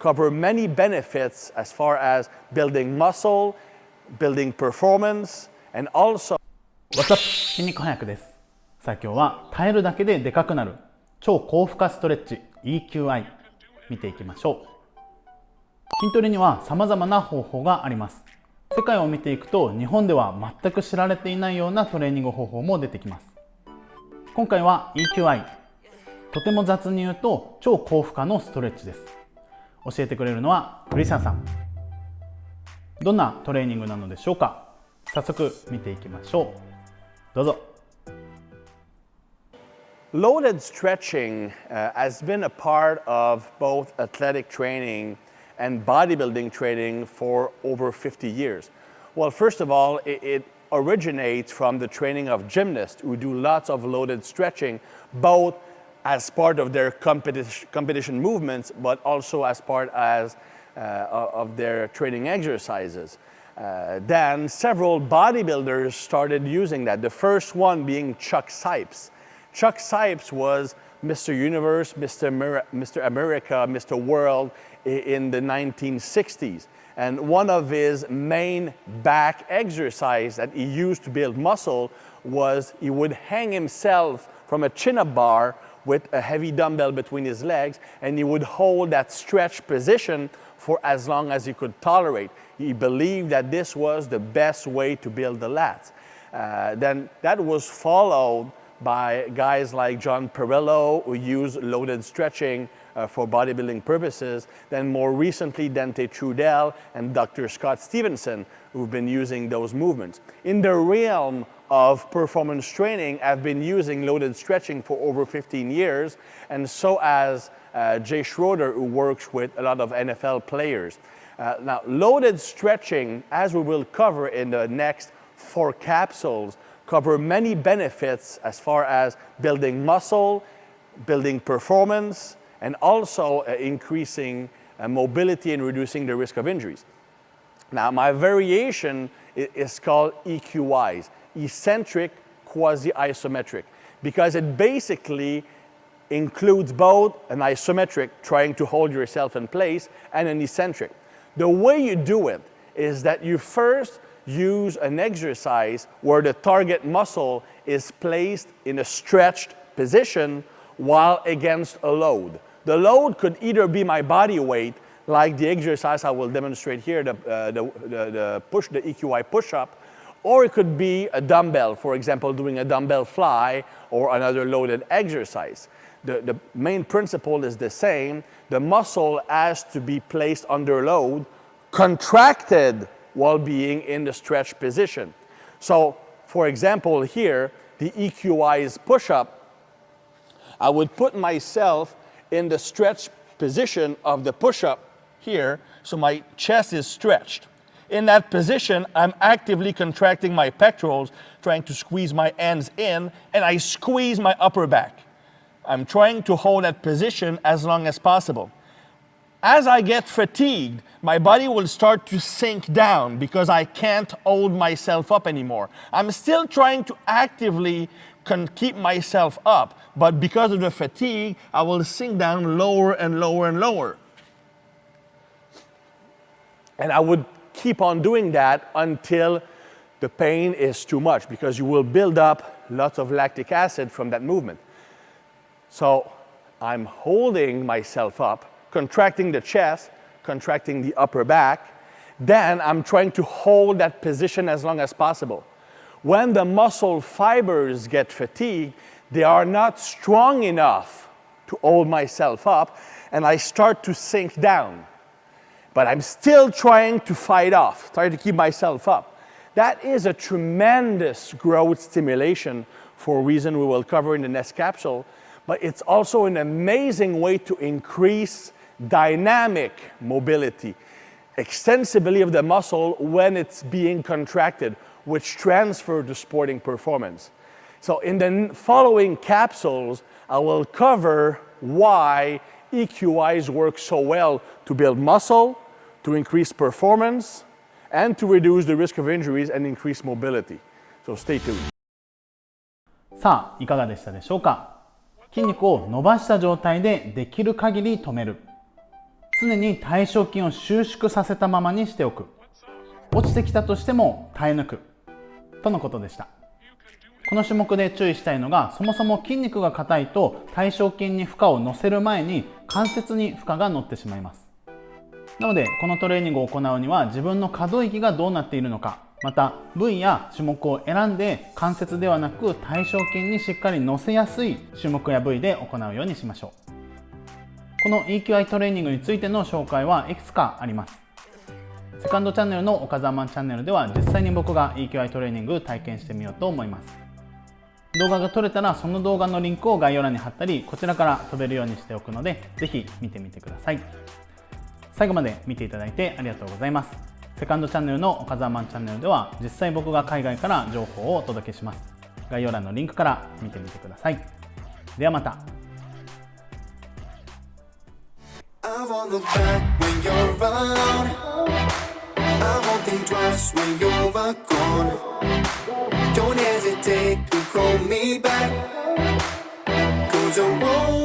cover many benefits as far as building muscle, building performance, and also What's up? 筋肉翻訳です。さあ今日は耐えるだけででかくなる超高負荷ストレッチ Eqi 見ていきましょう。筋トレには様々な方法があります。世界を見ていくと日本では全く知られていないようなトレーニング方法も出てきます。今回は Eqi、とても雑に言うと超高負荷のストレッチです。教えてくれるのはクリスチャンさん。どんなトレーニングなのでしょうか。早速見ていきましょう。どうぞ。Loaded stretching has been a part of both athletic training and bodybuilding training for over 50 years. Well, first of all, it originates from the training of gymnasts who do lots of loaded stretching, both as part of their competition movements, but also as part of their training exercises. Then several bodybuilders started using that, the first one being Chuck Sipes. Chuck Sipes was Mr. Universe, Mr. America, Mr. World in the 1960s. And one of his main back exercises that he used to build muscle was he would hang himself from a chin-up bar with a heavy dumbbell between his legs, and he would hold that stretch position for as long as he could tolerate. He believed that this was the best way to build the lats. Then that was followed by guys like John Perillo, who used loaded stretching for bodybuilding purposes. Then more recently, Dante Trudel and Dr. Scott Stevenson, who've been using those movements. In the realm of performance training, I've been using loaded stretching for over 15 years, and so has Jay Schroeder, who works with a lot of NFL players. Now, loaded stretching, as we will cover in the next 4 capsules, cover many benefits as far as building muscle, building performance, and also increasing mobility and reducing the risk of injuries. Now, my variation is called Eqis, Eccentric Quasi-Isometric, because it basically includes both an isometric, trying to hold yourself in place, and an eccentric. The way you do it is that you first use an exercise where the target muscle is placed in a stretched position while against a load. The load could either be my body weight, like the exercise I will demonstrate here, the Eqi push-up, or it could be a dumbbell, for example, doing a dumbbell fly or another loaded exercise. The main principle is the same. The muscle has to be placed under load, contracted while being in the stretch position. So, for example, here, the Eqi's push-up, I would put myself in the stretch position of the push-up here, so my chest is stretched. In that position, I'm actively contracting my pectorals, trying to squeeze my hands in, and I squeeze my upper back. I'm trying to hold that position as long as possible. As I get fatigued, my body will start to sink down because I can't hold myself up anymore. I'm still trying to actively keep myself up, but because of the fatigue, I will sink down lower and lower and lower. And I would keep on doing that until the pain is too much, because you will build up lots of lactic acid from that movement. So I'm holding myself up, contracting the chest, contracting the upper back. Then I'm trying to hold that position as long as possible. When the muscle fibers get fatigued, they are not strong enough to hold myself up, and I start to sink down. But I'm still trying to fight off, trying to keep myself up. That is a tremendous growth stimulation for a reason we will cover in the next capsule, but it's also an amazing way to increase dynamic mobility, extensibility of the muscle when it's being contracted, which transfer to sporting performance. So in the following capsules, I will cover why Eqis work so well to build muscle, to increase performance, and to reduce the risk of injuries and increase mobility. So stay tuned. さあ、いかがでしたでしょうか。筋肉を伸ばした状態でできる限り止める。常に大腸筋を収縮させたままにしておく。落ちてきたとしても耐え抜くとのことでした。この種目で注意したいのが、そもそも筋肉が硬いと大腸筋に負荷を乗せる前に関節に負荷が乗ってしまいます。なのでこのトレーニングを行うには、自分の可動域がどうなっているのか、また部位や種目を選んで関節ではなく大腸筋にしっかり乗せやすい種目や部位で行うようにしましょう。この Eqi トレーニングについての紹介はいくつかあります。セカンドチャンネルのオカザーマンチャンネルでは実際に僕が Eqi トレーニング体験してみようと思います。動画が撮れたらその動画のリンクを概要欄に貼ったり、こちらから飛べるようにしておくので、ぜひ見てみてください。最後まで見ていただいてありがとうございます。セカンドチャンネルのオカザーマンチャンネルでは実際僕が海外から情報をお届けします。概要欄のリンクから見てみてください。ではまた。I wanna look back when you're around. I won't think twice when you're gone. Don't hesitate to call me back, 'cause I won't